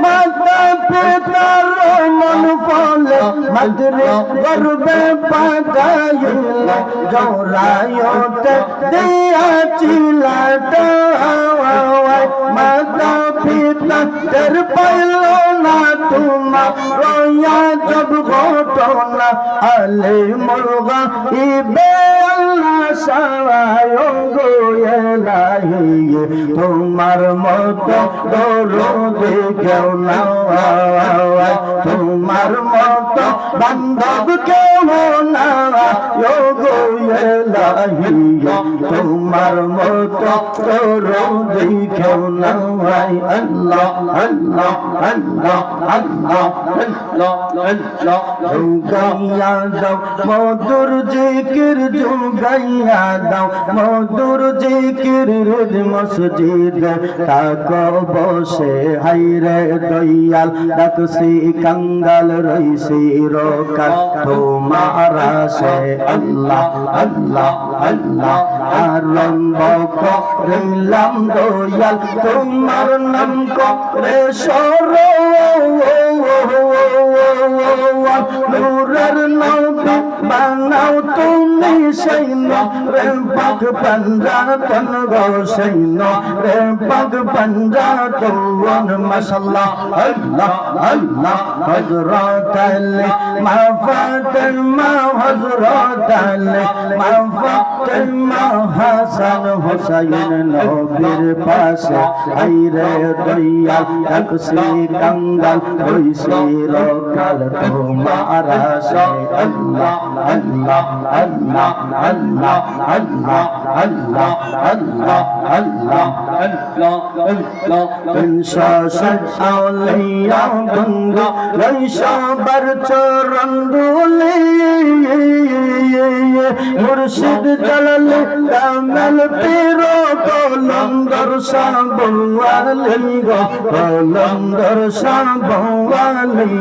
মাতা পিতার মন ফলে মাদরে গর্বে পাগাইল জোরায়তে দিয়াছিল মাতা পিতা তের পাইল না তোমার রয়া জব ঘটনা আলে মুলগা ইবে আল্লাহ সারায় গোয়েলাহি তোমার মতো দরদে কেউ না তোমার মতো বান্ধব কেউ না গোয়েলাহি তোমার মতো দরদে কেউ না আল্লাহ আল্লাহ আল্লাহ আল্লাহ আল্লাহ জুগাইয়া দাও মধুর জিকির জুগাইয়া দাও মধুর জিকির রোজ মসজিদ তাকো বসে হাইরে দয়াল ডাকছি কাঙ্গাল রইছি রোকাত তোমার আসে আল্লাহ আল্লাহ আল্লাহ আরম্ভ করিলাম দয়াল তোমার নাম করে সরো নূরের নবী বানাও তুমি সেই রে পাক পাঞ্জাতন গো সেই রে পাক পাঞ্জাতন মাশাআল্লাহ আল্লাহ আল্লাহ হযরত আলী মা ফাতেমা হযরত আলী মা ফাতেমা হাসান হুসাইন নবীর পাশে আইরে দয়াল ডাকছি কাঙ্গাল হইছি রকাল তোমার আসে আল্লাহ আল্লাহ আল্লাহ আল্লাহ আল্লাহ আল্লাহ আল্লাহ আল্লাহ আল্লাহ আল্লাহ ইনশাআল্লাহ আউলিয়া বন্ধু রইসবার চরণ ধুলি মুর্শিদ জালাল কামাল পীর কলন্দর সাবওয়ালি গো কলন্দর সাবওয়ালি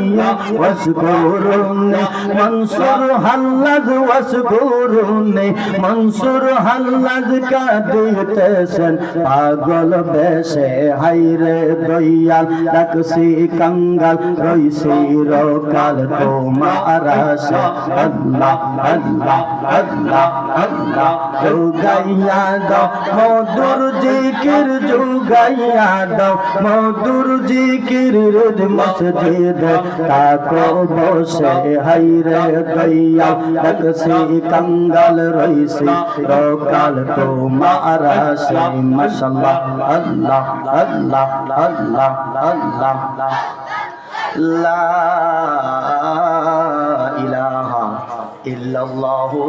ওয়াসকুরুনি মনসুর হাল্লাজ ওয়াসকুরুনি মনসুর হাল্লাজ কাঁদিতেছেন পাগল বেশে হাইরে দয়াল ডাকছি কাঙ্গাল রইছি রকাল তোমার আসে আল্লাহ আল্লাহ আল্লাহ আল্লাহ জুগাইয়া দাও মধুর জিকির জুগাইয়া দাও মধুর জিকির রোজ মসজিদ তাকো বসে হাইরে দয়াল ডাকছি কাঙ্গাল রইছি রকাল তোমার আসে মাশাআল্লাহ আল্লাহ আল্লাহ আল্লাহ আল্লাহ লা ইলাহা ইল্লাল্লাহু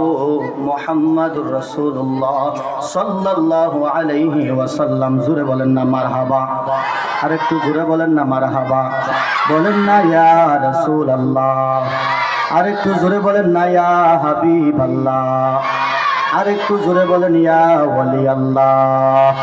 মুহাম্মাদুর রাসূলুল্লাহ সাল্লাল্লাহু আলাইহি ওয়াসাল্লাম জোরে বলেন না মারহাবা আরেকটু জোরে বলেন না মারহাবা বলেন না ইয়া রাসূলুল্লাহ আরেকটু জোরে বলেন না ইয়া হাবিবাল্লাহ আরেকটু জোরে বলেন ইয়া ওয়ালি আল্লাহ